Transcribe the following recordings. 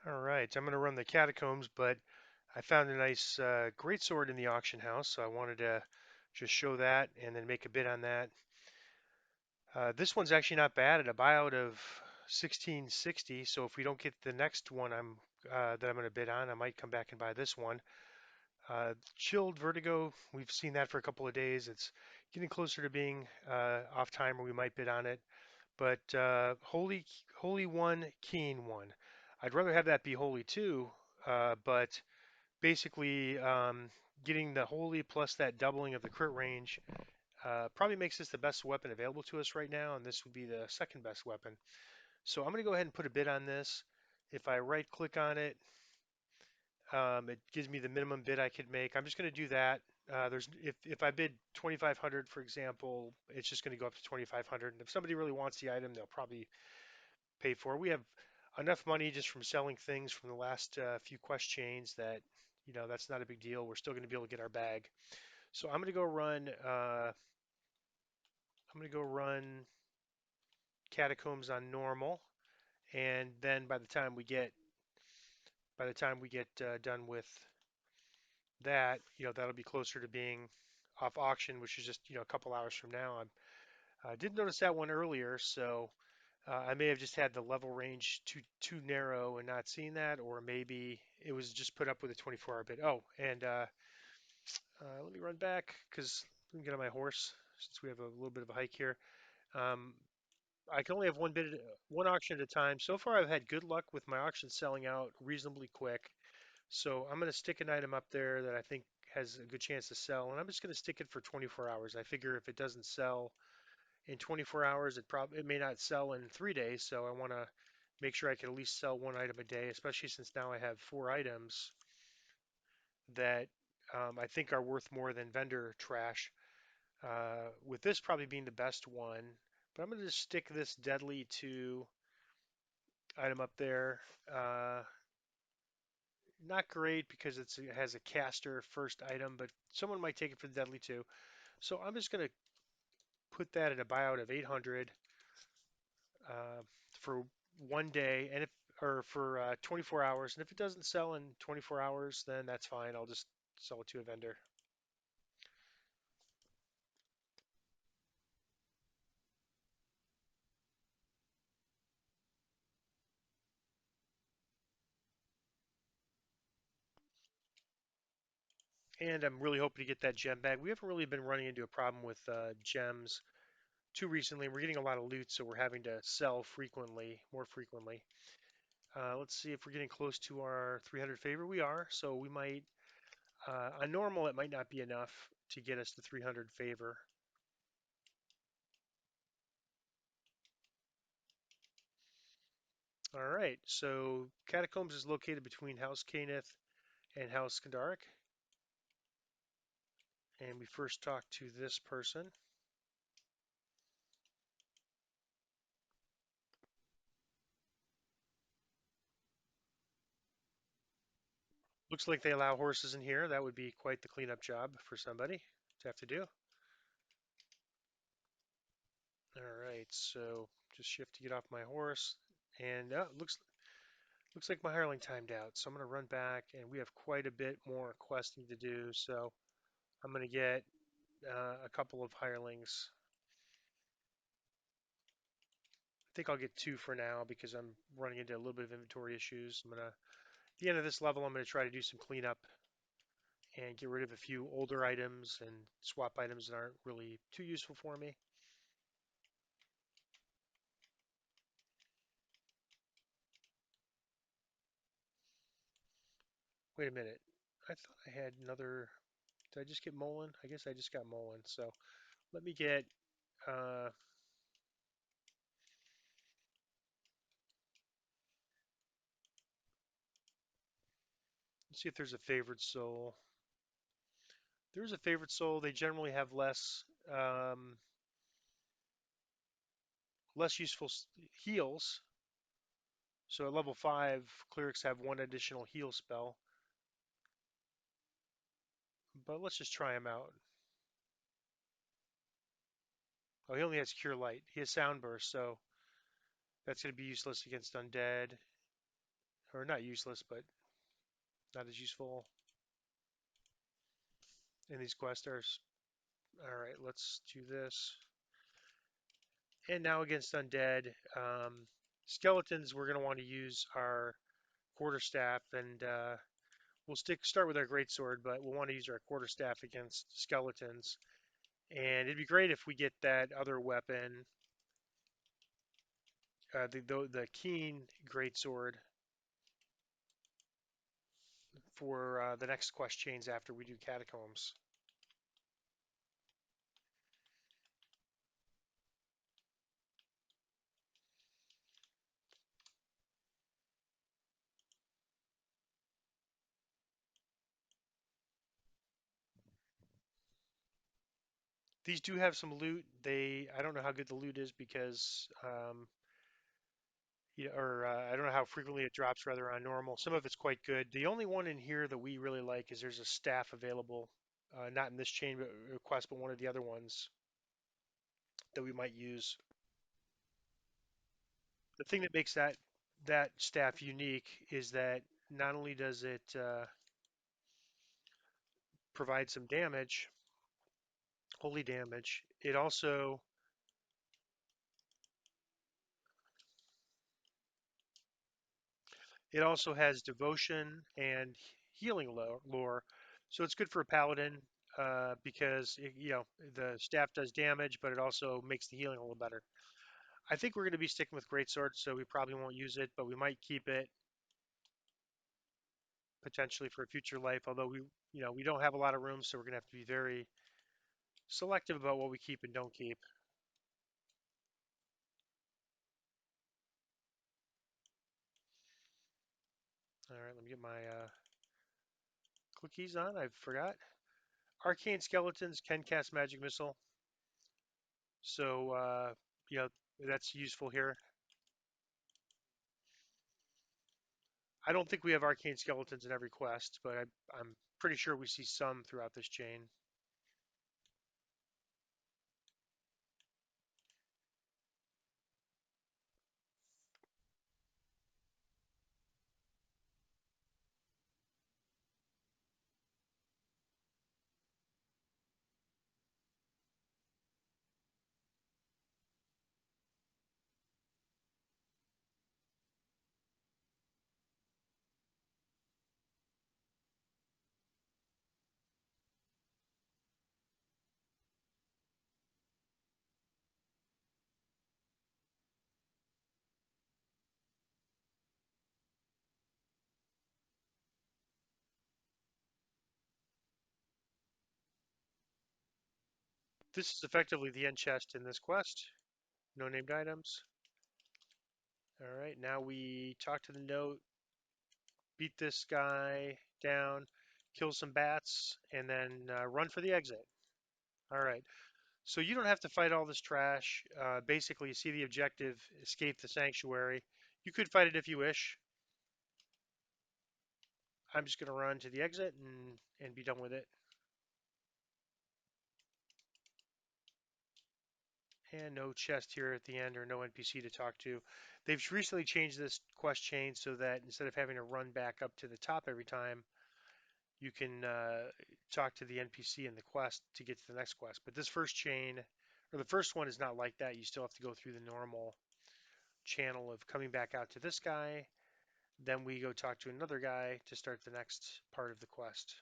All right, I'm going to run the Catacombs, but I found a nice great sword in the auction house, so I wanted to just show that and then make a bid on that. This one's actually not bad at a buyout of 1660, so if we don't get the next one that I'm going to bid on, I might come back and buy this one. Chilled Vertigo, we've seen that for a couple of days. It's getting closer to being off time, or we might bid on it. But Holy One, Keen One. I'd rather have that be Holy Two, but basically getting the holy plus that doubling of the crit range probably makes this the best weapon available to us right now, and this would be the second best weapon. So I'm going to go ahead and put a bid on this. If I right click on it, it gives me the minimum bid I could make. I'm just going to do that. If I bid 2,500, for example, it's just going to go up to 2,500. And if somebody really wants the item, they'll probably pay for it. We have enough money just from selling things from the last few quest chains that that's not a big deal. We're still going to be able to get our bag. So I'm going to go run. I'm going to go run Catacombs on normal, and then by the time we get done with that, that'll be closer to being off auction, which is just a couple hours from now. I did notice that one earlier, so I may have just had the level range too narrow and not seen that, or maybe it was just put up with a 24-hour bid. Oh, and let me run back because let me get on my horse since we have a little bit of a hike here. Um, I can only have one bid, one auction at a time. So far, I've had good luck with my auctions selling out reasonably quick. So I'm going to stick an item up there that I think has a good chance to sell, and I'm just going to stick it for 24 hours. I figure if it doesn't sell in 24 hours, it may not sell in 3 days. So I want to make sure I can at least sell one item a day, especially since now I have four items that I think are worth more than vendor trash. With this probably being the best one, but I'm going to just stick this Deadly 2 item up there. Uh, Not great because it has a caster first item, but someone might take it for the Deadly 2. So I'm just going to put that at a buyout of 800 uh, for one day, and if or for 24 hours. And if it doesn't sell in 24 hours, then that's fine. I'll just sell it to a vendor. And I'm really hoping to get that gem bag. We haven't really been running into a problem with gems too recently. We're getting a lot of loot, so we're having to sell frequently, more frequently. Let's see if we're getting close to our 300 favor. We are, so we might, on normal, it might not be enough to get us to 300 favor. All right, so Catacombs is located between House Caneth and House Skandaric. And we first talk to this person. Looks like they allow horses in here. That would be quite the cleanup job for somebody to have to do. All right, so just shift to get off my horse. And looks like my hireling timed out. So I'm going to run back, and we have quite a bit more questing to do. So I'm going to get a couple of hirelings. I think I'll get two for now because I'm running into a little bit of inventory issues. At the end of this level, I'm going to try to do some cleanup and get rid of a few older items and swap items that aren't really too useful for me. Wait a minute. I thought I had another. Did I just get Molin? I guess I just got Molin. So let me get. Uh, let's see if there's a favored soul. There's a favorite soul. They generally have less useful heals. So at level 5, clerics have one additional heal spell. But let's just try him out. Oh, he only has Cure Light. He has Sound Burst, so that's going to be useless against undead or not useless, but not as useful in these quests. All right, let's do this. And now against undead, skeletons, we're going to want to use our quarterstaff, and we'll start with our greatsword, but we'll want to use our quarterstaff against skeletons. And it'd be great if we get that other weapon, the keen greatsword, for the next quest chains after we do catacombs. These do have some loot. I don't know how good the loot is because or I don't know how frequently it drops rather on normal. Some of it's quite good. The only one in here that we really like is there's a staff available, not in this chain quest, but one of the other ones that we might use. The thing that makes that staff unique is that not only does it provide some damage, holy damage, it also has devotion and healing lore, so it's good for a paladin because the staff does damage, but it also makes the healing a little better. I think we're going to be sticking with greatsword, so we probably won't use it, but we might keep it potentially for a future life. Although we don't have a lot of room, so we're going to have to be very selective about what we keep and don't keep. All right, let me get my cookies on. I forgot. Arcane skeletons can cast magic missile, so you know that's useful here. I don't think we have arcane skeletons in every quest, but I'm pretty sure we see some throughout this chain. This is effectively the end chest in this quest. No named items. All right, now we talk to the note, beat this guy down, kill some bats, and then run for the exit. All right, so you don't have to fight all this trash. Basically, you see the objective, escape the sanctuary. You could fight it if you wish. I'm just going to run to the exit and be done with it. And no chest here at the end or no NPC to talk to. They've recently changed this quest chain so that instead of having to run back up to the top every time, you can talk to the NPC in the quest to get to the next quest. But this first chain, or the first one, is not like that. You still have to go through the normal channel of coming back out to this guy. Then we go talk to another guy to start the next part of the quest.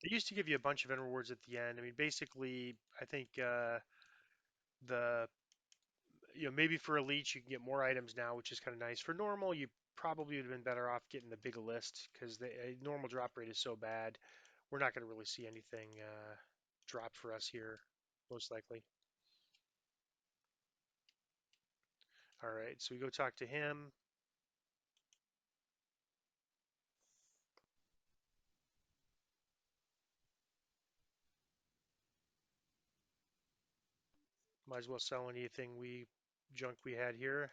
They used to give you a bunch of end rewards at the end. I mean, basically, I think the maybe for elites you can get more items now, which is kind of nice. For normal, you probably would have been better off getting the big list because the normal drop rate is so bad. We're not going to really see anything drop for us here, most likely. All right, so we go talk to him. Might as well sell anything junk we had here.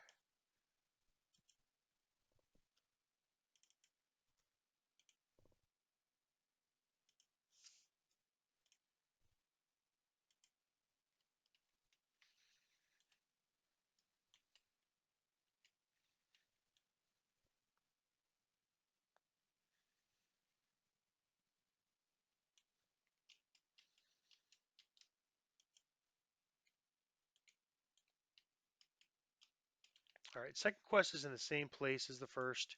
All right, second quest is in the same place as the first.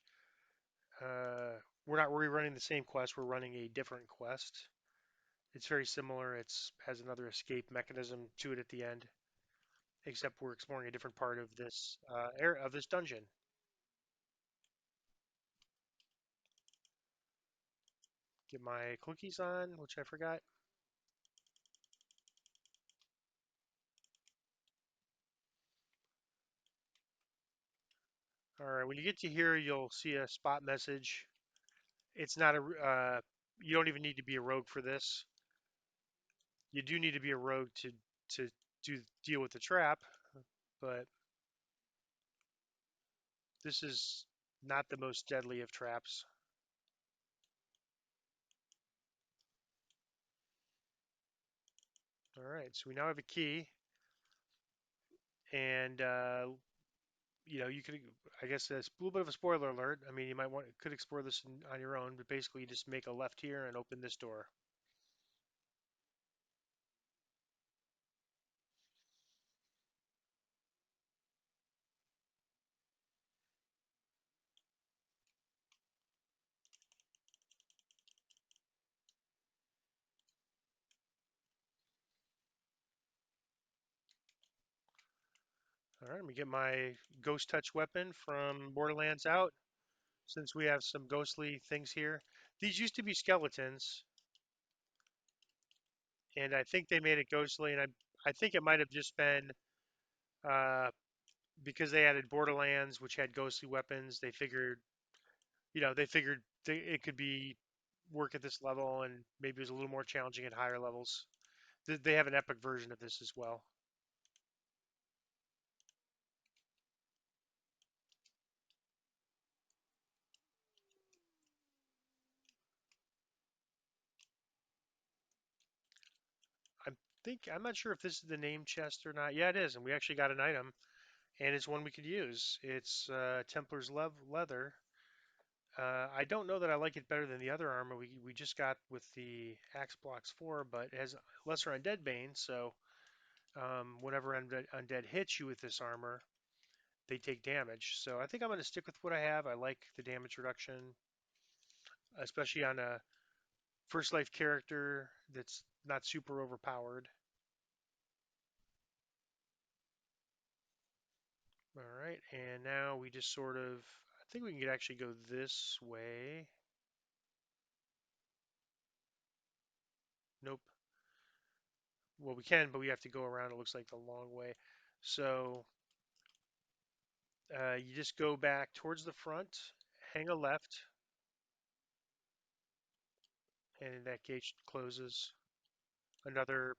We're not rerunning the same quest. We're running a different quest. It's very similar. It's has another escape mechanism to it at the end, except we're exploring a different part of this area of this dungeon. Get my cookies on, which I forgot. All right, when you get to here, you'll see a spot message. It's not a. You don't even need to be a rogue for this. You do need to be a rogue to deal with the trap, but this is not the most deadly of traps. All right, so we now have a key, and you could. I guess that's a little bit of a spoiler alert. I mean, you might could explore this on your own, but basically, you just make a left here and open this door. All right, let me get my ghost touch weapon from Borderlands out, since we have some ghostly things here. These used to be skeletons, and I think they made it ghostly, and I think it might have just been uh, because they added Borderlands, which had ghostly weapons. They figured it could be work at this level, and maybe it was a little more challenging at higher levels. They have an epic version of this as well. I'm not sure if this is the name chest or not. Yeah, it is, and we actually got an item, and it's one we could use. It's Templar's leather. I don't know that I like it better than the other armor we just got with the Axe Blocks 4, but it has lesser undead bane, so whenever undead hits you with this armor, they take damage. So I think I'm going to stick with what I have. I like the damage reduction, especially on a first life character that's not super overpowered. All right, and now we just sort of, I think we can actually go this way. Nope. Well, we can, but we have to go around. It looks like the long way. So you just go back towards the front, hang a left, and that gate closes. Another,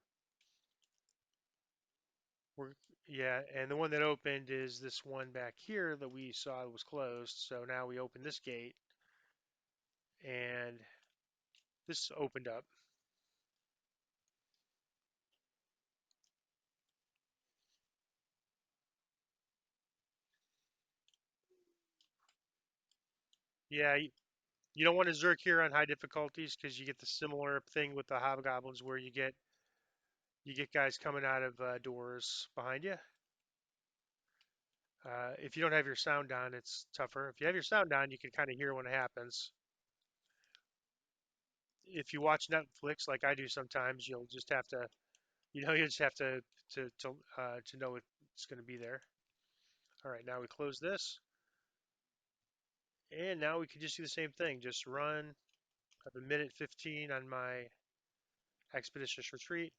we're, yeah, and the one that opened is this one back here that we saw was closed. So now we open this gate, and this opened up. Yeah, you don't want to Zerk here on high difficulties because you get the similar thing with the hobgoblins where you get guys coming out of doors behind you. If you don't have your sound on, it's tougher. If you have your sound on, you can kind of hear when it happens. If you watch Netflix like I do sometimes, you'll just have to, you just have to know it's going to be there. All right, now we close this, and now we can just do the same thing. Just run. I have a minute 15 on my expeditious retreat,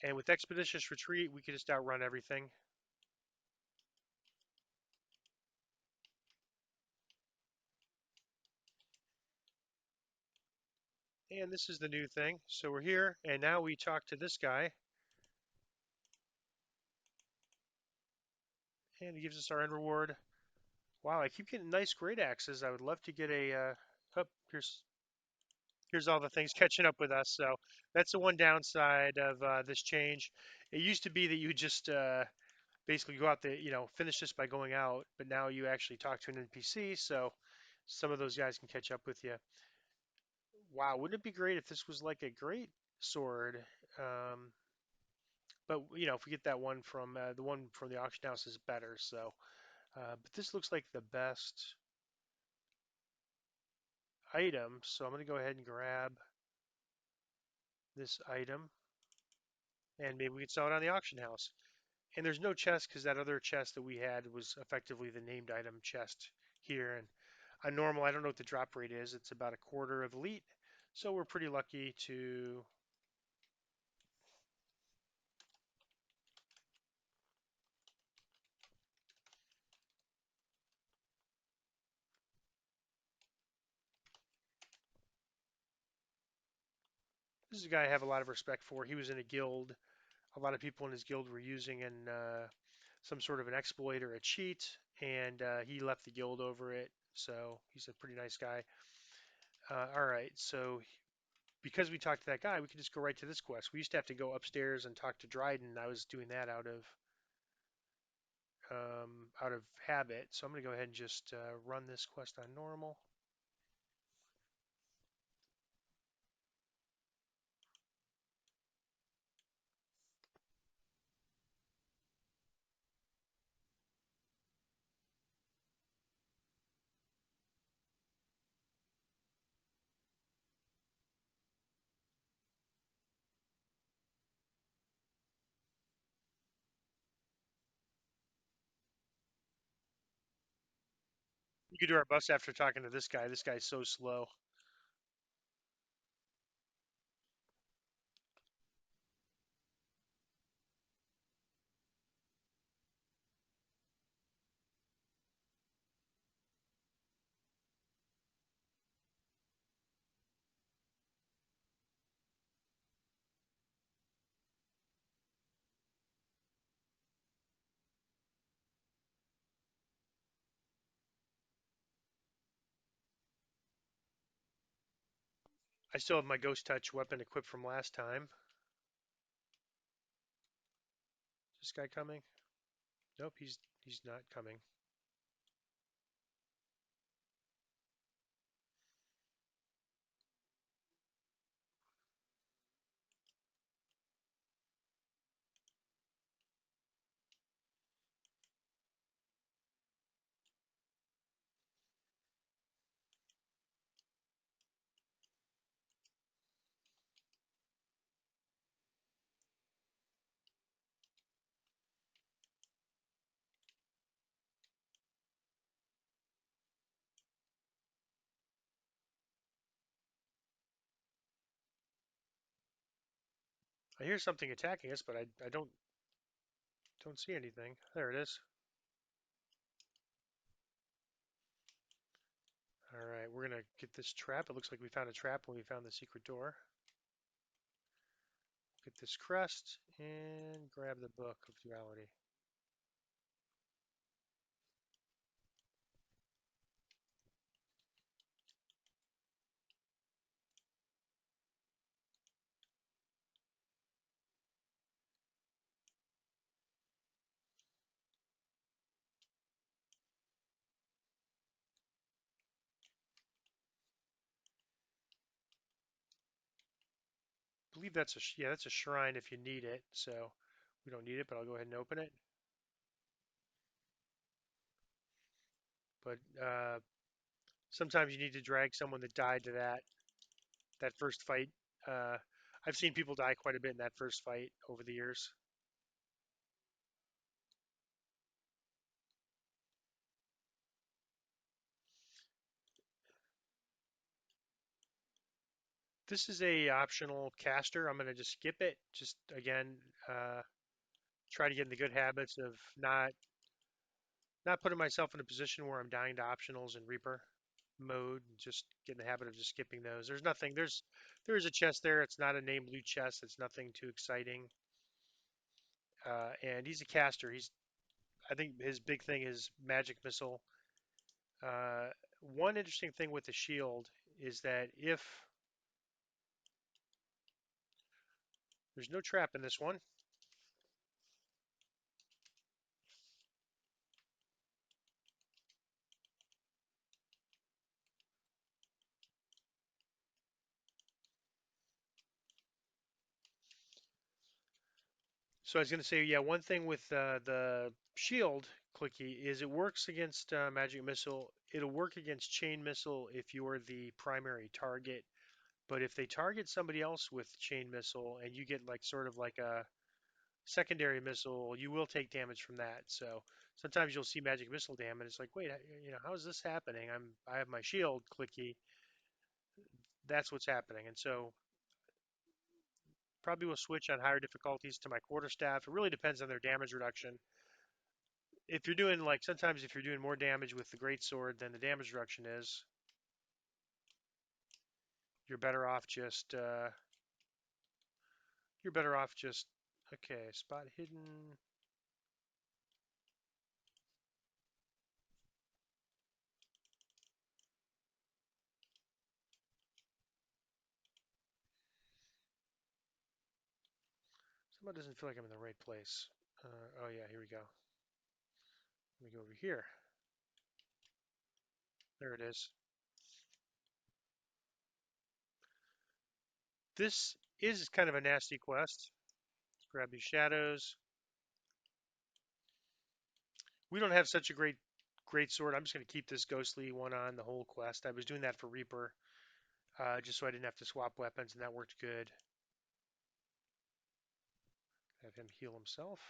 and with expeditious retreat, we can just outrun everything. And this is the new thing. So we're here, and now we talk to this guy, and he gives us our end reward. Wow, I keep getting nice great axes. I would love to get a. Oh, here's all the things catching up with us. So that's the one downside of this change. It used to be that you just basically go out there, finish this by going out, but now you actually talk to an NPC, so some of those guys can catch up with you. Wow, wouldn't it be great if this was like a great sword? Um, But if we get that one from the one from the auction house is better. So, but this looks like the best item. So I'm going to go ahead and grab this item, and maybe we can sell it on the auction house. And there's no chest because that other chest that we had was effectively the named item chest here. And on normal, I don't know what the drop rate is. It's about a quarter of elite. So we're pretty lucky to. This is a guy I have a lot of respect for. He was in a guild. A lot of people in his guild were using some sort of an exploit or a cheat, and he left the guild over it. So he's a pretty nice guy. All right, so because we talked to that guy, we can just go right to this quest. We used to have to go upstairs and talk to Dryden. I was doing that out of habit. So I'm going to go ahead and just run this quest on normal. We could do our best after talking to this guy. This guy's so slow. I still have my ghost touch weapon equipped from last time. Is this guy coming? Nope, he's not coming. I hear something attacking us, but I don't see anything. There it is. All right, we're gonna get this trap. It looks like we found a trap when we found the secret door. Get this crest and grab the book of duality. I believe that's that's a shrine if you need it. So we don't need it, but I'll go ahead and open it. But sometimes you need to drag someone that died to that first fight. Uh, I've seen people die quite a bit in that first fight over the years. This is a optional caster. I'm gonna just skip it. Just again, try to get in the good habits of not putting myself in a position where I'm dying to optionals and Reaper mode. Just get in the habit of just skipping those. There's nothing. There is a chest there. It's not a named loot chest. It's nothing too exciting. And he's a caster. I think his big thing is magic missile. Uh, One interesting thing with the shield is that if there's no trap in this one, So I was going to say, yeah, one thing with the shield clicky is it works against magic missile. It'll work against chain missile if you're the primary target. But if they target somebody else with chain missile and you get like sort of like a secondary missile, you will take damage from that. So sometimes you'll see magic missile damage. It's like, wait, how is this happening? I have my shield clicky. That's what's happening. And so probably will switch on higher difficulties to my quarterstaff. It really depends on their damage reduction. If you're doing like sometimes if you're doing more damage with the great sword than the damage reduction is, you're better off just you're better off just okay, spot hidden. Someone doesn't feel like I'm in the right place. Oh yeah, here we go. Let me go over here. There it is. This is kind of a nasty quest. Let's grab these shadows. We don't have such a great sword. I'm just going to keep this ghostly one on the whole quest. I was doing that for Reaper, just so I didn't have to swap weapons, and that worked good. Have him heal himself.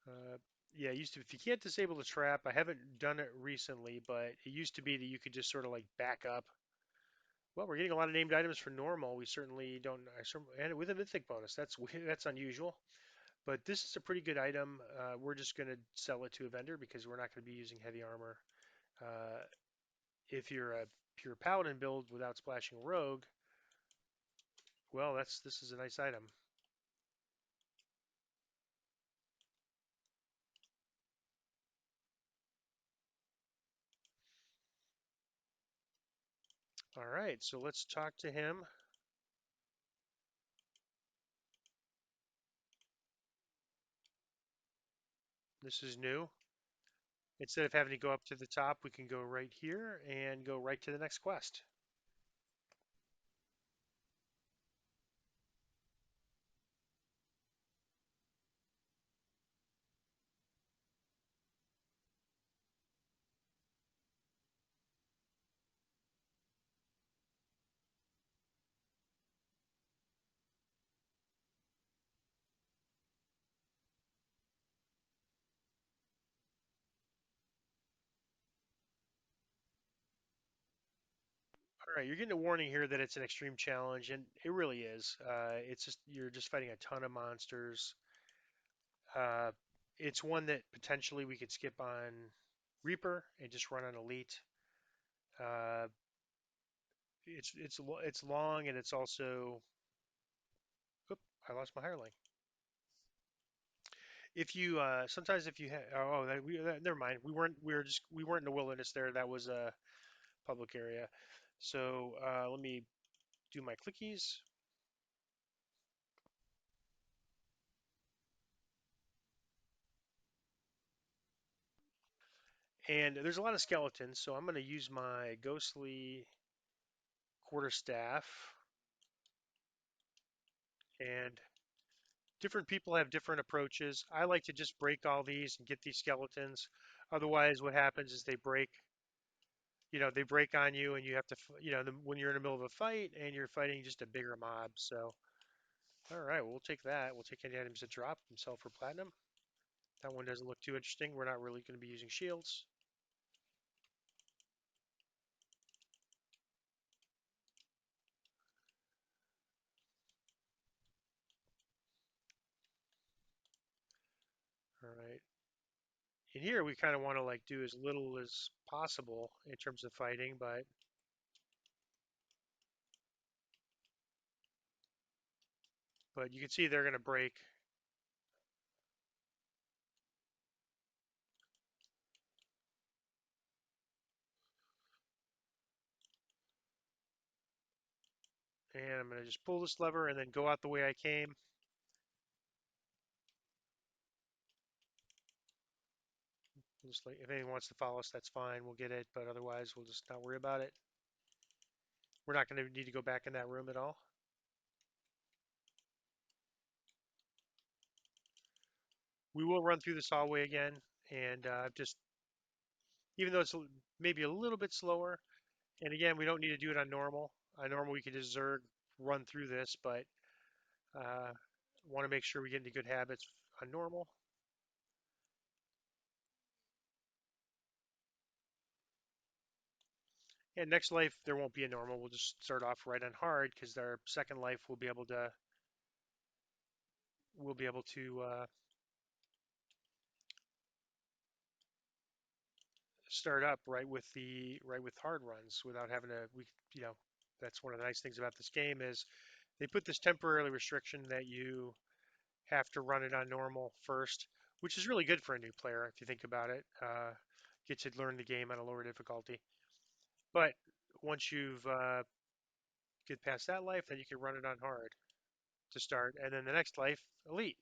Uh, yeah, it used to. If you can't disable the trap, I haven't done it recently, but it used to be that you could just sort of like back up. Well, we're getting a lot of named items for normal. We certainly don't, and with a mythic bonus, that's that's unusual. But this is a pretty good item. We're just going to sell it to a vendor because we're not going to be using heavy armor. Uh, if you're a pure paladin build without splashing rogue, well, this is a nice item. All right, so let's talk to him. This is new. Instead of having to go up to the top, we can go right here and go right to the next quest. All right, you're getting a warning here that it's an extreme challenge, and it really is. It's just you're just fighting a ton of monsters. Uh, it's one that potentially we could skip on Reaper and just run on Elite. Uh, it's long and it's also. Oop, I lost my hireling. If you sometimes if you never mind. We weren't in the wilderness there. That was a public area. So let me do my clickies. And there's a lot of skeletons, so I'm going to use my ghostly quarterstaff. And different people have different approaches. I like to just break all these and get these skeletons. Otherwise, what happens is they break on you, and you have to, when you're in the middle of a fight and you're fighting just a bigger mob. So, all right, we'll take that. We'll take any items that drop and sell for platinum. That one doesn't look too interesting. We're not really going to be using shields. All right. In here, we kind of want to like do as little as possible in terms of fighting, but you can see they're going to break. And I'm going to just pull this lever and then go out the way I came. Just like if anyone wants to follow us, that's fine. We'll get it, but otherwise we'll just not worry about it. We're not going to need to go back in that room at all. We will run through this hallway again, and just even though it's maybe a little bit slower, and again, we don't need to do it on normal. On normal, we could just zerg run through this, but uh, want to make sure we get into good habits on normal. And next life, there won't be a normal. We'll just start off right on hard because our second life we'll be able to start up right with hard runs without having to we you know that's one of the nice things about this game is they put this temporary restriction that you have to run it on normal first, which is really good for a new player if you think about it. Get you to learn the game on a lower difficulty. But once you've get past that life, then you can run it on hard to start, and then the next life, elite.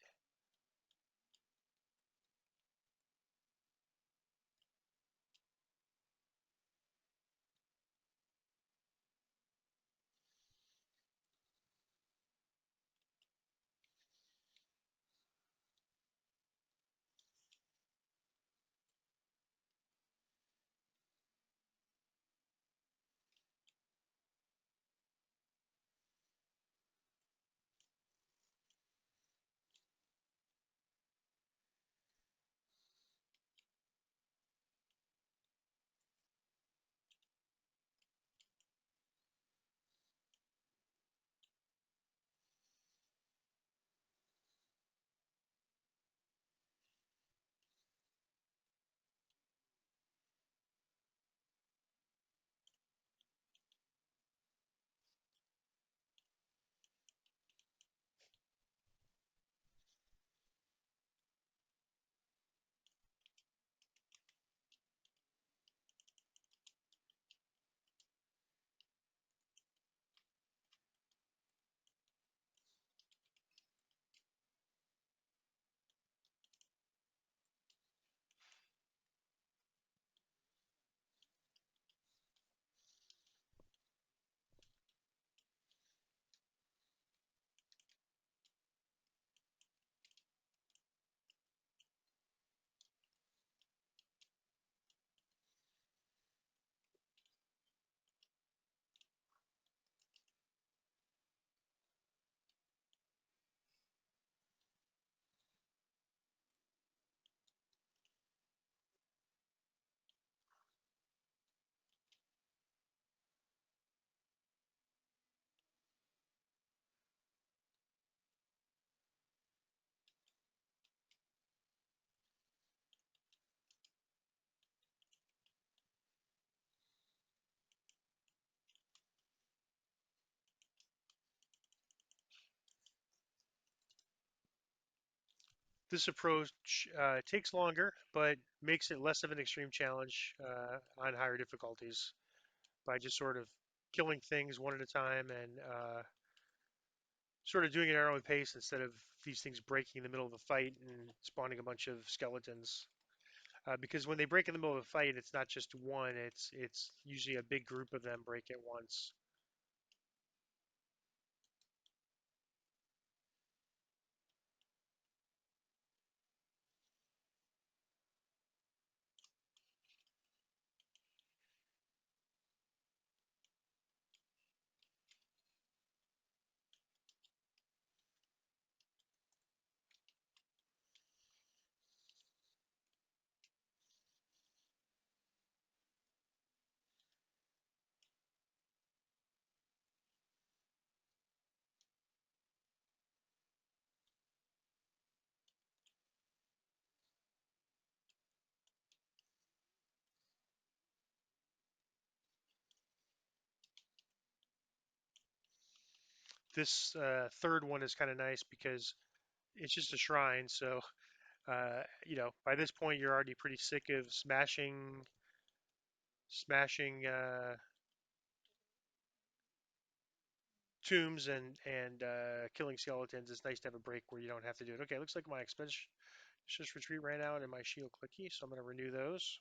This approach takes longer, but makes it less of an extreme challenge on higher difficulties by just sort of killing things one at a time and sort of doing it at our own pace instead of these things breaking in the middle of a fight and spawning a bunch of skeletons. Because when they break in the middle of a fight, it's not just one; it's usually a big group of them break at once. This third one is kind of nice because it's just a shrine, so by this point you're already pretty sick of smashing tombs and killing skeletons. It's nice to have a break where you don't have to do it. Okay, looks like my Just retreat ran out and my shield clicky, so I'm going to renew those.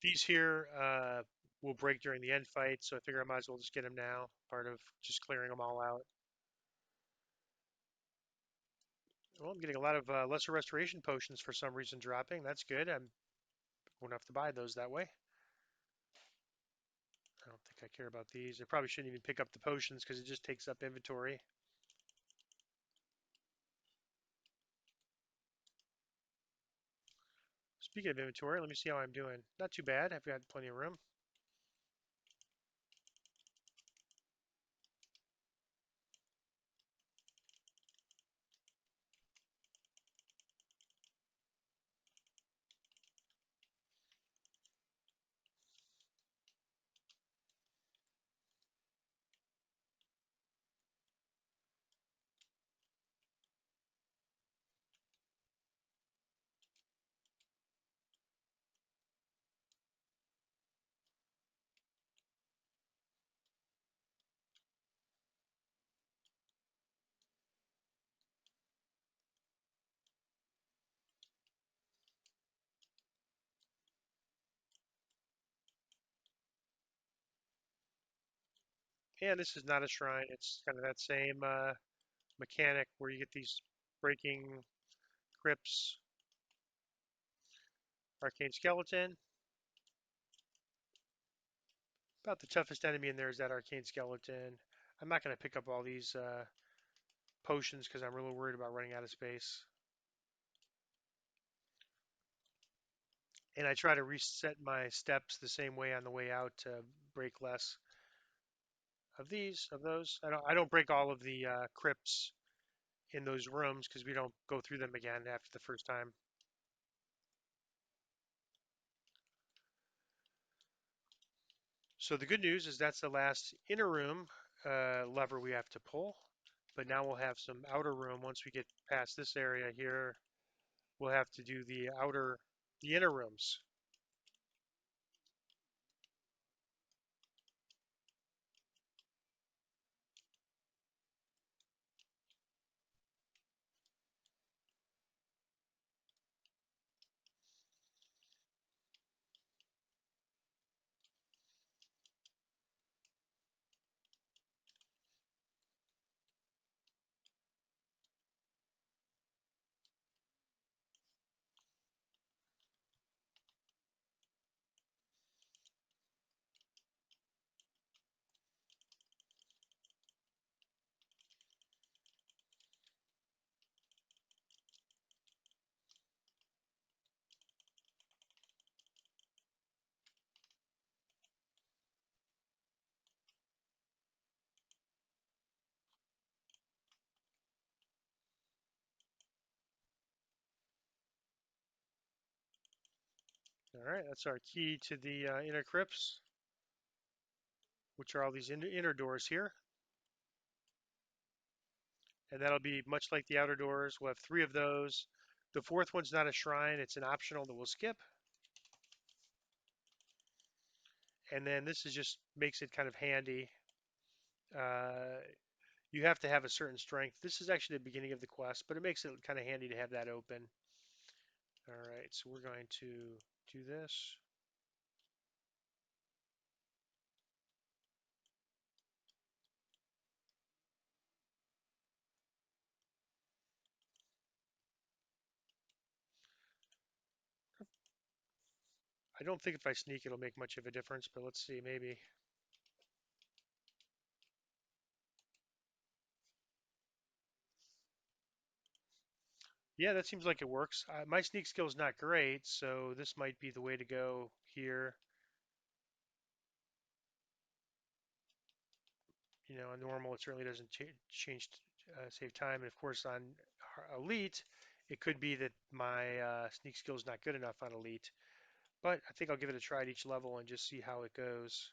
These here will break during the end fight, so I figure I might as well just get them now. Part of just clearing them all out. Well, I'm getting a lot of lesser restoration potions for some reason dropping. That's good. I won't have to buy those that way. I don't think I care about these. I probably shouldn't even pick up the potions because it just takes up inventory. Speaking of inventory, let me see how I'm doing. Not too bad. I've got plenty of room. And this is not a shrine. It's kind of that same mechanic where you get these breaking crypts. Arcane skeleton. About the toughest enemy in there is that arcane skeleton. I'm not going to pick up all these potions because I'm really worried about running out of space. And I try to reset my steps the same way on the way out to break less of these, of those. I don't break all of the crypts in those rooms because we don't go through them again after the first time. So the good news is that's the last inner room lever we have to pull. But now we'll have some outer room. Once we get past this area here, we'll have to do the inner rooms. All right, that's our key to the inner crypts, which are all these inner doors here. And that'll be much like the outer doors. We'll have three of those. The fourth one's not a shrine, it's an optional that we'll skip. And then this is just makes it kind of handy. Uh, you have to have a certain strength. This is actually the beginning of the quest, but it makes it kind of handy to have that open. All right, so we're going to do this. I don't think if I sneak it'll make much of a difference, but let's see, maybe. Yeah, that seems like it works. My sneak skill is not great, so this might be the way to go here. On normal, it certainly doesn't change, save time. And of course, on elite, it could be that my sneak skill is not good enough on elite. But I think I'll give it a try at each level and just see how it goes.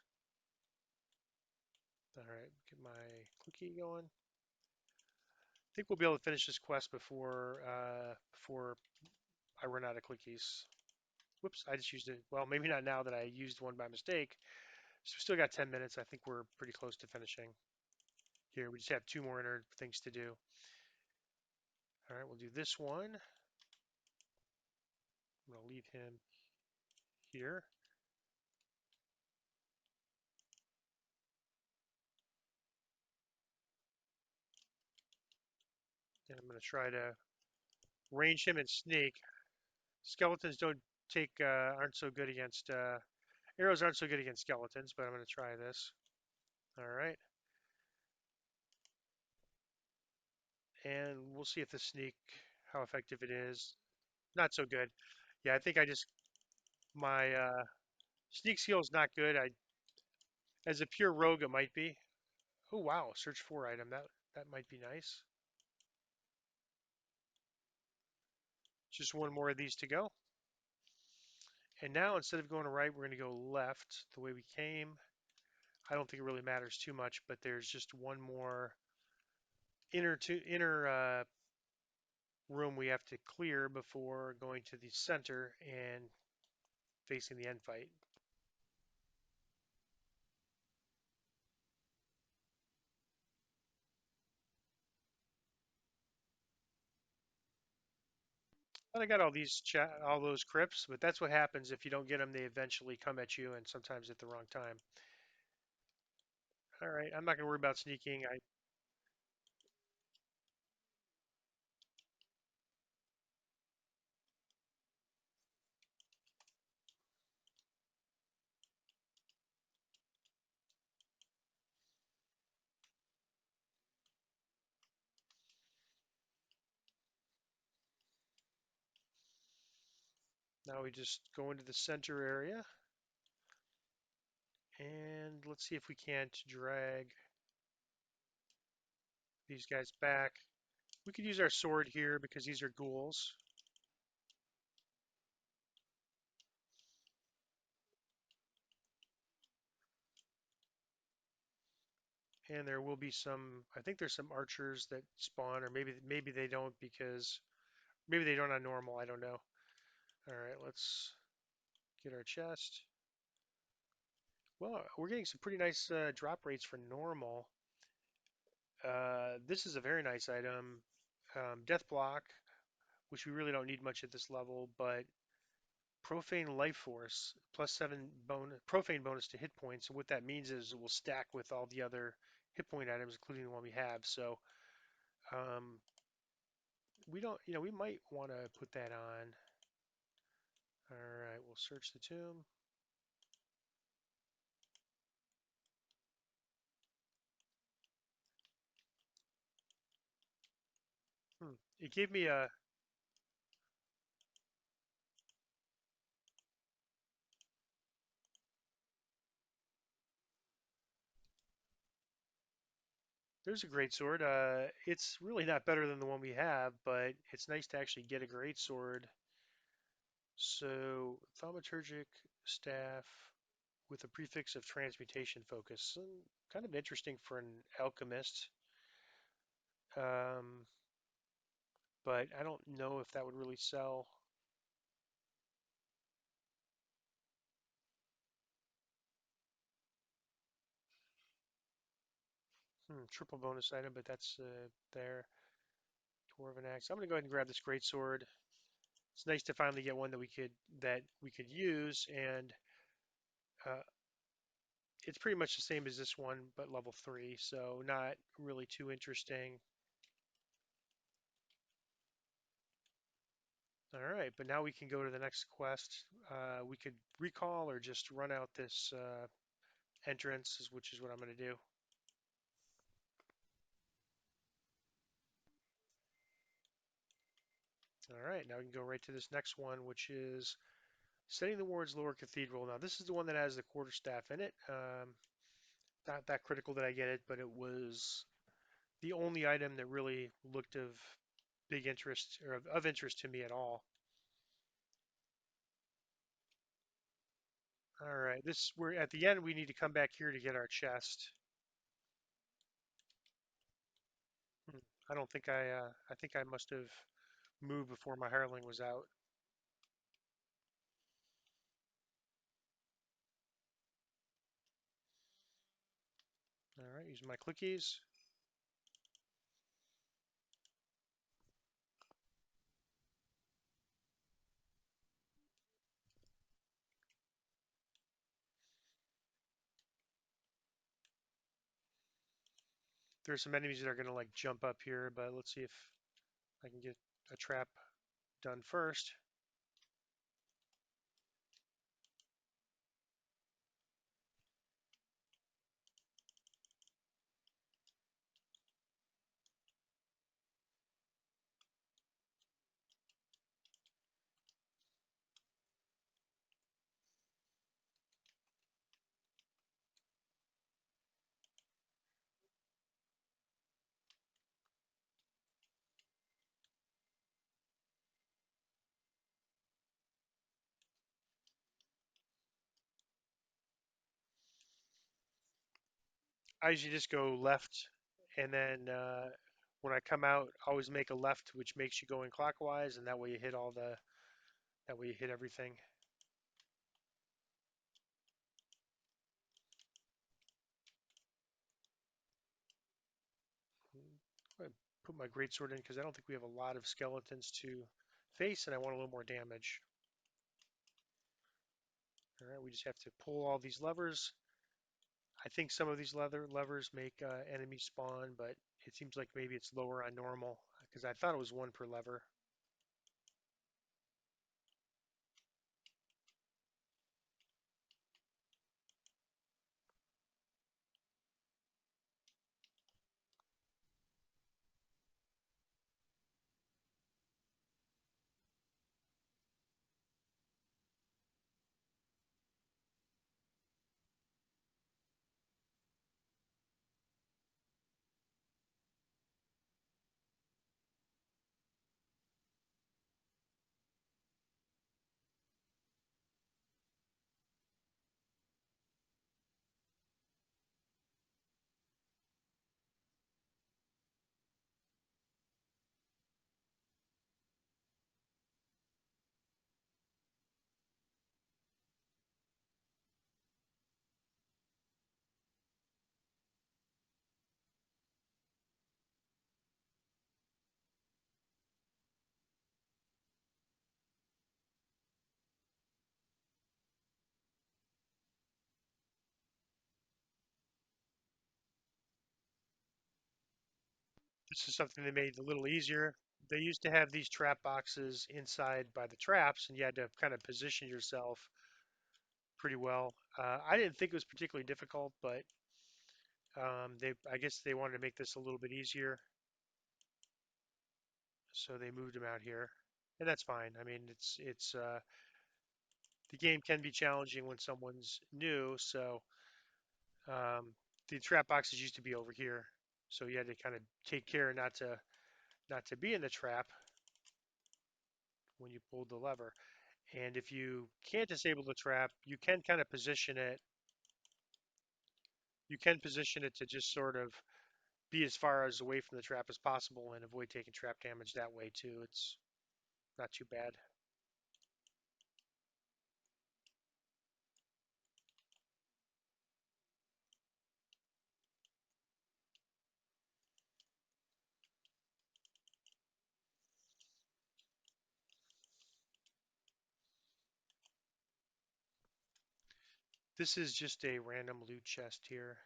All right, get my clicky going. I think we'll be able to finish this quest before I run out of clickies. Whoops, I just used it. Well, maybe not now that I used one by mistake. So we still got 10 minutes. I think we're pretty close to finishing here. We just have two more inner things to do. All right, we'll do this one. I'm going to leave him here. And I'm going to try to range him and sneak. Skeletons don't take aren't so good against arrows aren't so good against skeletons, but I'm going to try this. All right, and we'll see if the sneak how effective it is. Not so good. Yeah, I think I just my sneak skill is not good. I as a pure rogue it might be. Oh wow, search for item. That might be nice. Just one more of these to go. And now instead of going right, we're going to go left the way we came. I don't think it really matters too much, but there's just one more inner room we have to clear before going to the center and facing the end fight. And I got all those crypts, but that's what happens if you don't get them. They eventually come at you, and sometimes at the wrong time. All right, I'm not going to worry about sneaking. Now we just go into the center area, and let's see if we can't drag these guys back. We could use our sword here because these are ghouls. And there will be some, I think there's some archers that spawn, or maybe they don't because maybe they don't on normal. I don't know. All right, let's get our chest. Well, we're getting some pretty nice drop rates for normal. This is a very nice item. Death block, which we really don't need much at this level, but profane life force +7 profane bonus to hit points. So what that means is it will stack with all the other hit point items, including the one we have. So um, we don't, we might want to put that on. All right, we'll search the tomb. It gave me a. There's a great sword. It's really not better than the one we have, but it's nice to actually get a great sword. So, thaumaturgic staff with a prefix of transmutation focus. Kind of interesting for an alchemist. Um, but I don't know if that would really sell. Triple bonus item, but that's there. Dwarven axe. I'm gonna go ahead and grab this great sword. It's nice to finally get one that we could use, and uh, it's pretty much the same as this one, but level 3, so not really too interesting. All right, but now we can go to the next quest. We could recall or just run out this entrance, which is what I'm going to do. All right, now we can go right to this next one, which is Setting the ward's lower cathedral. Now this is the one that has the quarterstaff in it. Not that critical that I get it, but it was the only item that really looked of big interest or of interest to me at all. All right, this we're at the end. We need to come back here to get our chest. Hmm, I don't think I think I must have moved before my hireling was out. All right, using my clickies. There's some enemies that are gonna like jump up here, but let's see if I can get a trap done first. I usually just go left, and then when I come out, always make a left, which makes you go in clockwise, and that way you hit all the, that way you hit everything. I put my greatsword in because I don't think we have a lot of skeletons to face, and I want a little more damage. All right, we just have to pull all these levers. I think some of these levers make enemies spawn, but it seems like maybe it's lower on normal because I thought it was one per lever. This is something they made a little easier. They used to have these trap boxes inside by the traps, and you had to kind of position yourself pretty well. I didn't think it was particularly difficult, but I guess they wanted to make this a little bit easier, so they moved them out here, and that's fine. I mean, it's the game can be challenging when someone's new, so um, the trap boxes used to be over here, so you had to kind of take care not to be in the trap when you pulled the lever. And if you can't disable the trap, you can kind of position it. You can position it to just sort of be as far as away from the trap as possible and avoid taking trap damage that way too. It's not too bad. This is just a random loot chest here.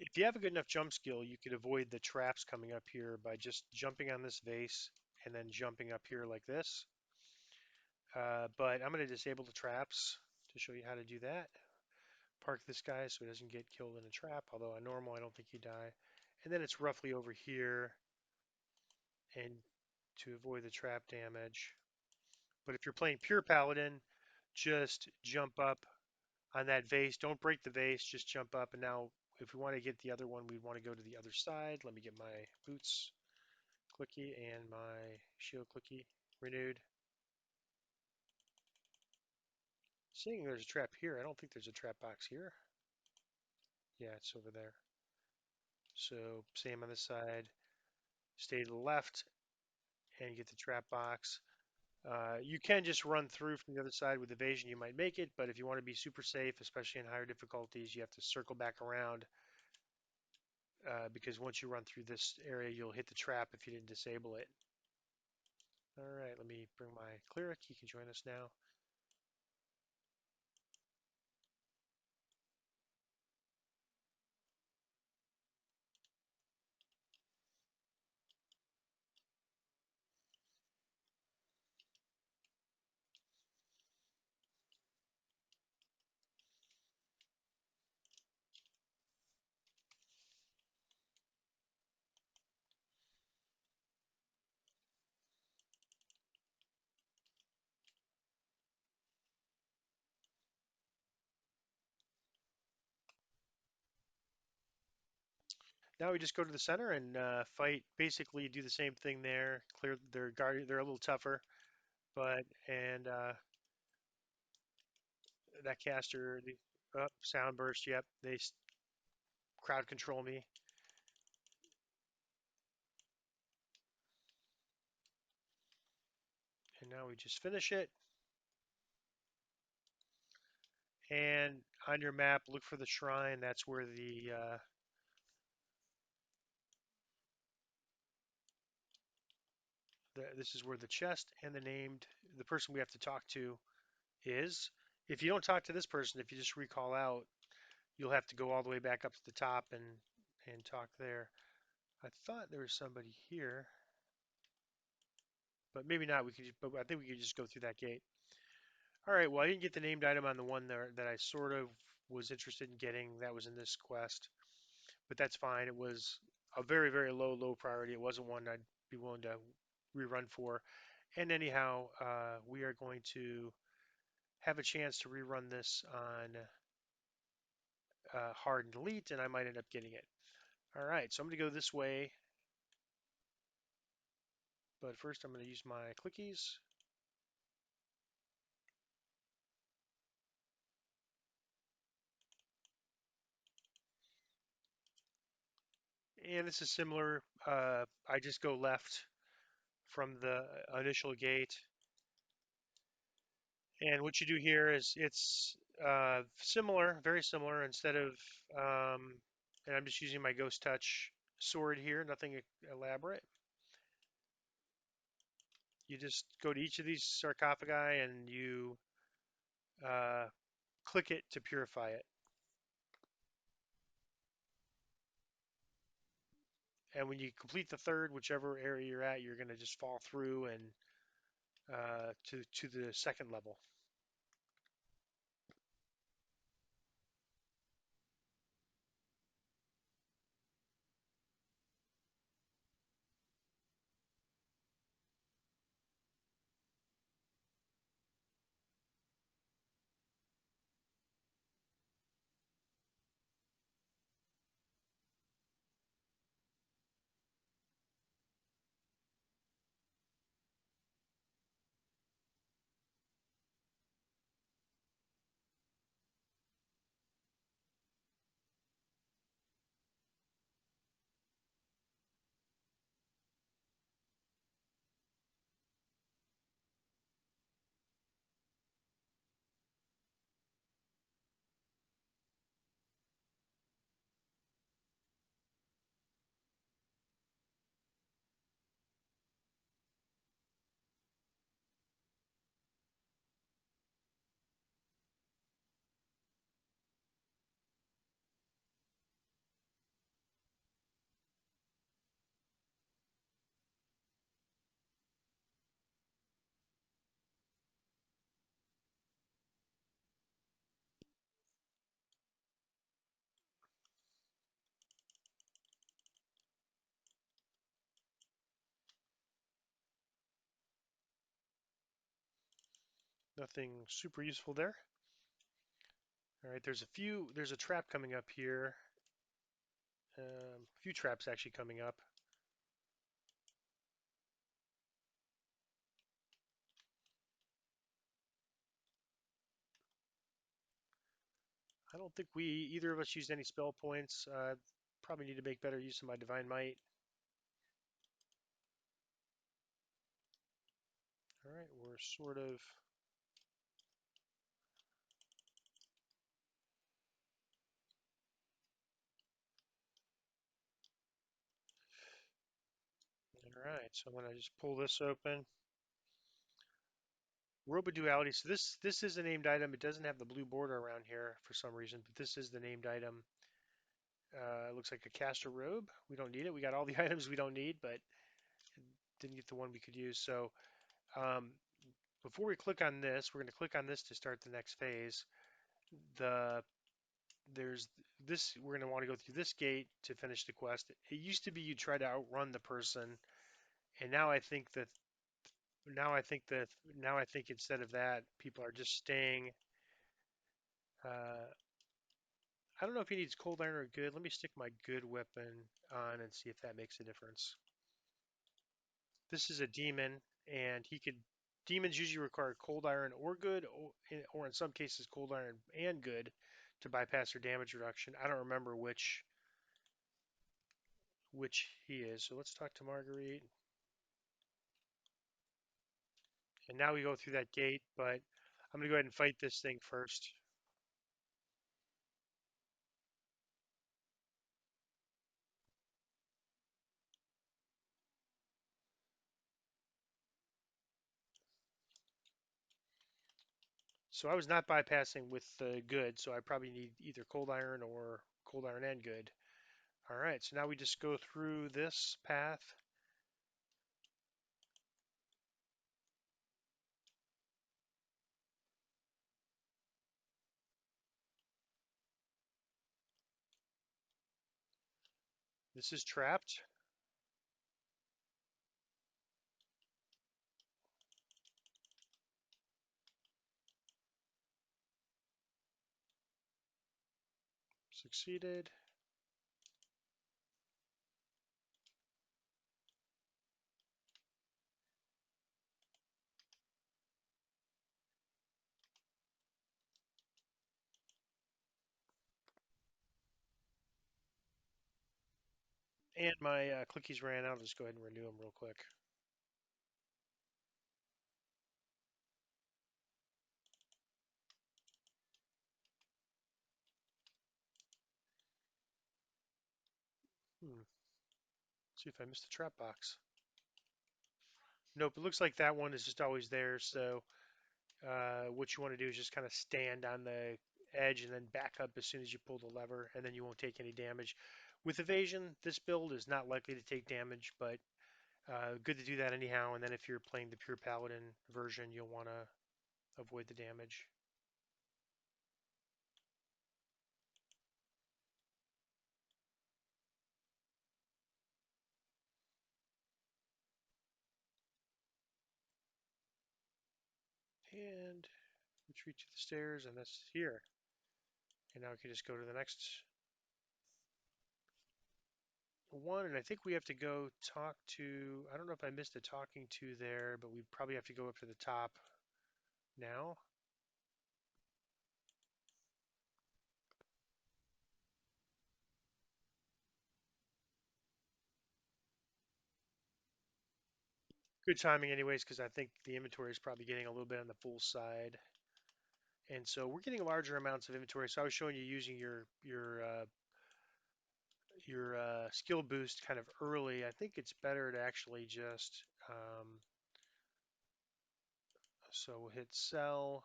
if you have a good enough jump skill, you could avoid the traps coming up here by just jumping on this vase and then jumping up here like this. But I'm going to disable the traps to show you how to do that. Park this guy so he doesn't get killed in a trap, although on normal I don't think he'd die. And then it's roughly over here and to avoid the trap damage. But if you're playing pure paladin, just jump up on that vase. Don't break the vase, just jump up. And now if we want to get the other one, we'd want to go to the other side. Let me get my boots clicky and my shield clicky renewed. Seeing there's a trap here, I don't think there's a trap box here. Yeah, it's over there. So same on this side. Stay to the left and get the trap box. You can just run through from the other side with evasion. You might make it, but if you want to be super safe, especially in higher difficulties, you have to circle back around because once you run through this area, you'll hit the trap if you didn't disable it. All right, let me bring my cleric. He can join us now. Now we just go to the center and fight. Basically, do the same thing there. Clear their guard. They're a little tougher, but and that caster, the sound burst. Yep, they crowd control me. And now we just finish it. And on your map, look for the shrine. That's where this is where the chest and the person we have to talk to is. If you don't talk to this person, if you just recall out, you'll have to go all the way back up to the top and talk there. I thought there was somebody here, but maybe not. But I think we could just go through that gate. All right. Well, I didn't get the named item on the one there that I sort of was interested in getting. That was in this quest, but that's fine. It was a very, very low priority. It wasn't one I'd be willing to rerun for. And anyhow, we are going to have a chance to rerun this on hard and elite, and I might end up getting it. All right, so I'm going to go this way, but first I'm going to use my clickies. And this is similar. I just go left from the initial gate. And what you do here is it's similar, very similar. Instead of, and I'm just using my Ghost Touch sword here, nothing elaborate. You just go to each of these sarcophagi and you uh, click it to purify it. And when you complete the third, whichever area you're at, you're going to just fall through and to the second level. Nothing super useful there. All right, there's a trap coming up here. A few traps actually coming up. I don't think either of us used any spell points. Probably need to make better use of my Divine Might. All right, we're sort of. All right, so I'm gonna just pull this open. Roboduality. So this is a named item. It doesn't have the blue border around here for some reason, but this is the named item. It looks like a caster robe. We don't need it. We got all the items we don't need, but didn't get the one we could use. So um, before we click on this, we're going to click on this to start the next phase. The there's this. We're going to want to go through this gate to finish the quest. It used to be you try to outrun the person, and now I think instead of that, people are just staying. Uh, I don't know if he needs cold iron or good. Let me stick my good weapon on and see if that makes a difference. This is a demon, and he could. Demons usually require cold iron or good, or in some cases cold iron and good, to bypass their damage reduction. I don't remember which he is. So let's talk to Marguerite. And now we go through that gate, but I'm gonna go ahead and fight this thing first. So I was not bypassing with the good, so I probably need either cold iron or cold iron and good. All right, so now we just go through this path. This is trapped. Succeeded. And my clickies ran out. I'll just go ahead and renew them real quick. See if I missed the trap box. Nope, it looks like that one is just always there. So what you want to do is just kind of stand on the edge and then back up as soon as you pull the lever, and then you won't take any damage. With evasion, this build is not likely to take damage, but good to do that anyhow. And then if you're playing the pure paladin version, you'll want to avoid the damage. And retreat to the stairs, and that's here. And now we can just go to the next one, and I think we have to go talk to, I don't know if I missed a talking to there, but we probably have to go up to the top now. Good timing anyways, because I think the inventory is probably getting a little bit on the full side. And so we're getting larger amounts of inventory. So I was showing you using your skill boost kind of early. I think it's better to actually just so we'll hit sell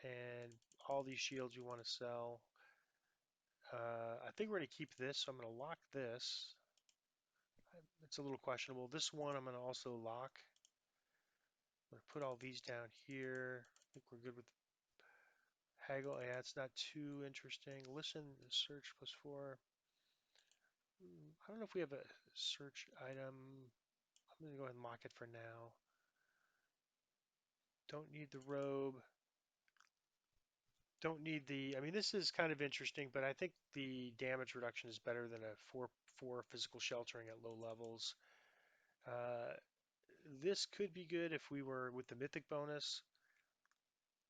and all these shields you want to sell. I think we're going to keep this, so I'm going to lock this. It's a little questionable. This one I'm going to also lock. I'm going to put all these down here. I think we're good with haggle. Yeah, it's not too interesting. Listen, search +4. I don't know if we have a search item. I'm going to go ahead and lock it for now. Don't need the robe. Don't need the. I mean, this is kind of interesting, but I think the damage reduction is better than a four physical sheltering at low levels. Uh, this could be good if we were with the mythic bonus,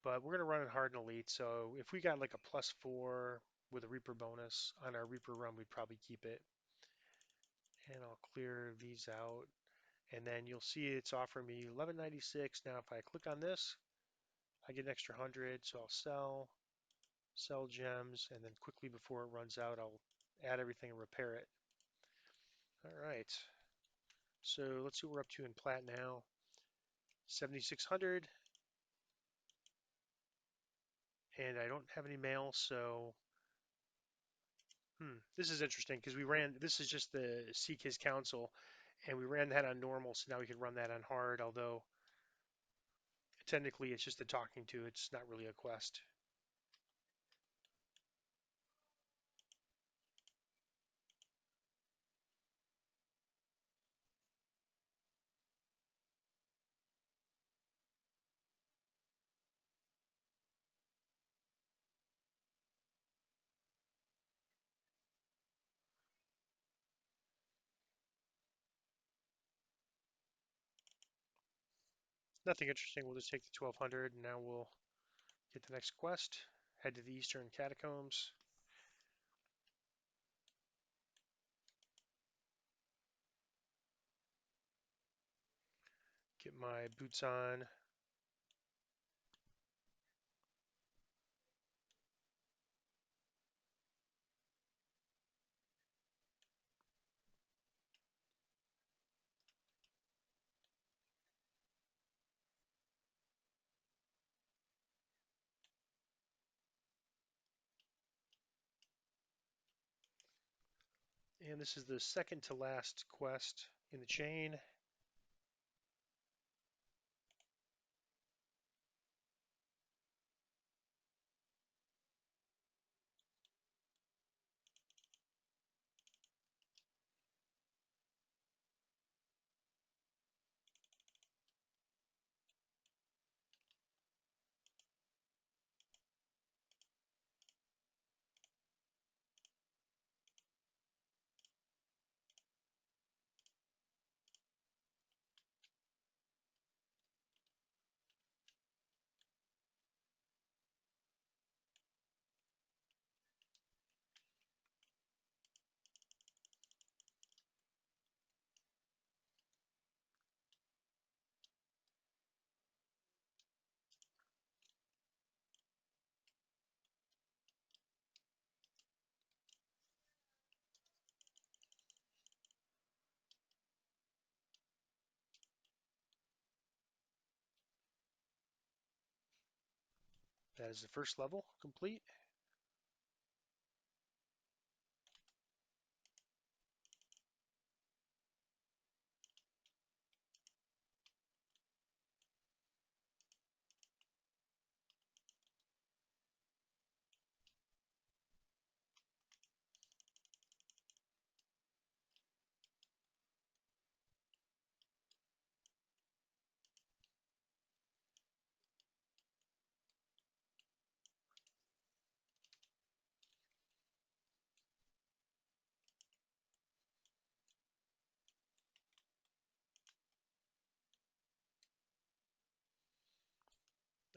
but we're gonna run it hard and elite. So if we got like a +4 with a Reaper bonus on our Reaper run, we'd probably keep it. And I'll clear these out. And then you'll see it's offering me 1196. Now if I click on this, I get an extra 100, so I'll sell gems, and then quickly before it runs out, I'll add everything and repair it. All right, so let's see what we're up to in plat now. 7,600, and I don't have any mail, so this is interesting because we ran, this is just the Seek His Counsel, and we ran that on normal, so now we can run that on hard, although technically it's just a talking to, it's not really a quest. Nothing interesting, we'll just take the 1200, and now we'll get the next quest, head to the Eastern Catacombs, get my boots on. And this is the second to last quest in the chain. That is the first level complete.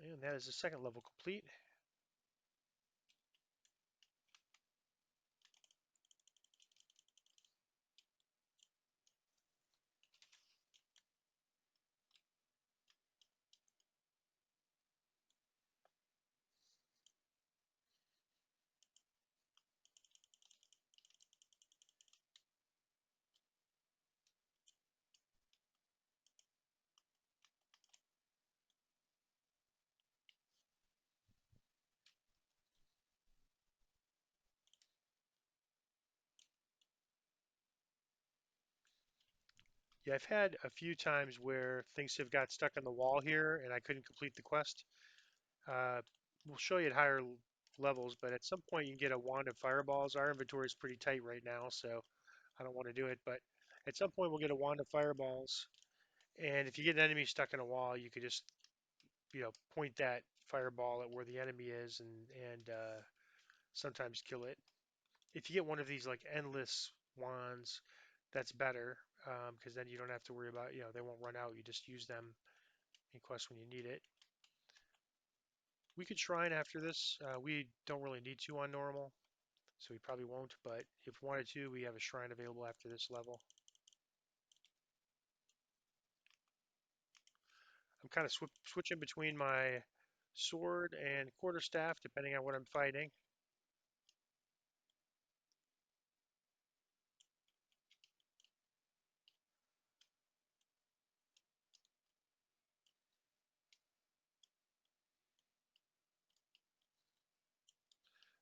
And that is the second level complete. Yeah, I've had a few times where things have got stuck on the wall here and I couldn't complete the quest. Uh, we'll show you at higher levels, but at some point you can get a wand of fireballs. Our inventory is pretty tight right now, so I don't want to do it. But at some point we'll get a wand of fireballs, and if you get an enemy stuck in a wall, you could just point that fireball at where the enemy is and sometimes kill it. If you get one of these like endless wands, that's better because then you don't have to worry about, they won't run out. You just use them in quests when you need it. We could shrine after this. We don't really need to on normal, so we probably won't, but if we wanted to, we have a shrine available after this level. I'm kind of switching between my sword and quarterstaff depending on what I'm fighting.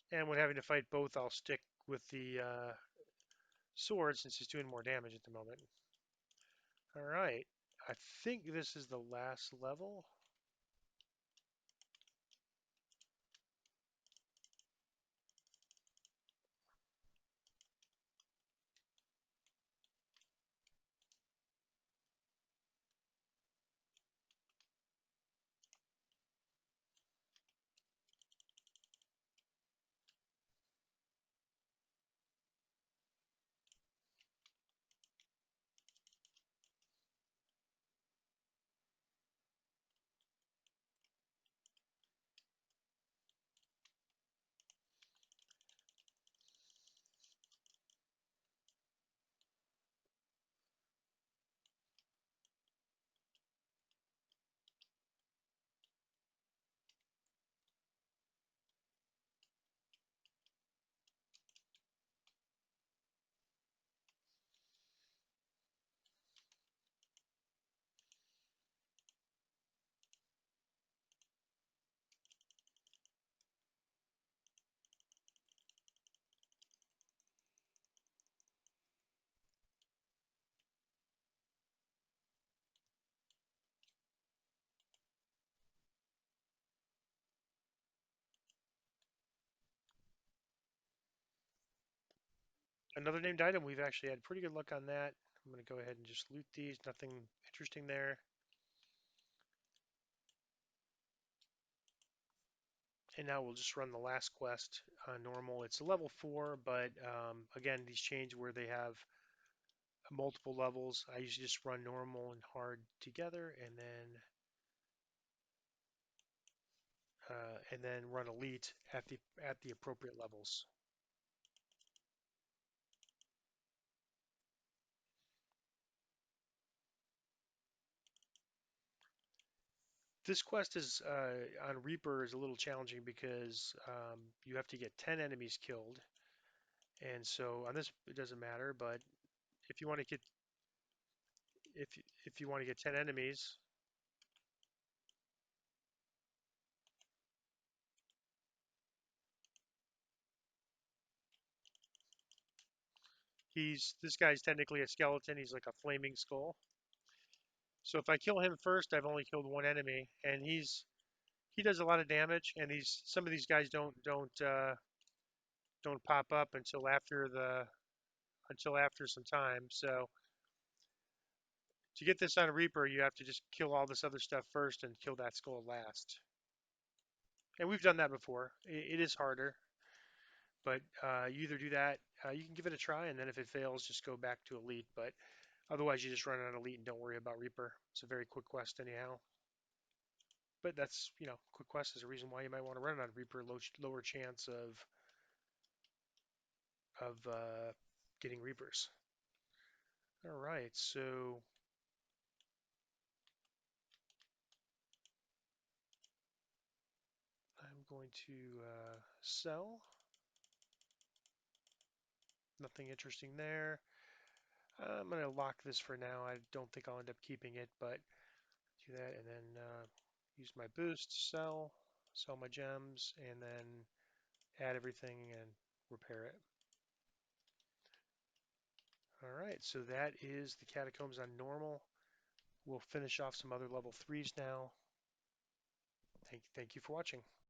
And when having to fight both, I'll stick with the sword since it's doing more damage at the moment. All right, I think this is the last level. Another named item, we've actually had pretty good luck on that. I'm going to go ahead and just loot these. Nothing interesting there. And now we'll just run the last quest normal. It's a level 4, but again, these change where they have multiple levels. I usually just run normal and hard together, and then run elite at the appropriate levels. This quest is on Reaper is a little challenging because you have to get 10 enemies killed, and so on this it doesn't matter. But if you want to get if if you want to get 10 enemies, this guy's technically a skeleton. He's like a flaming skull. So if I kill him first, I've only killed one enemy, and he does a lot of damage. And these some of these guys don't pop up until after some time. So to get this on Reaper, you have to just kill all this other stuff first and kill that skull last. And we've done that before. It is harder, but you either do that, you can give it a try, and then if it fails, just go back to Elite. But otherwise, you just run on Elite and don't worry about Reaper. It's a very quick quest anyhow. But that's, quick quest is a reason why you might want to run it on Reaper, lower chance of getting Reapers. All right, so I'm going to sell. Nothing interesting there. I'm going to lock this for now. I don't think I'll end up keeping it, but do that and then use my boost, sell my gems, and then add everything and repair it. All right, so that is the Catacombs on normal. We'll finish off some other level 3s now. Thank you for watching.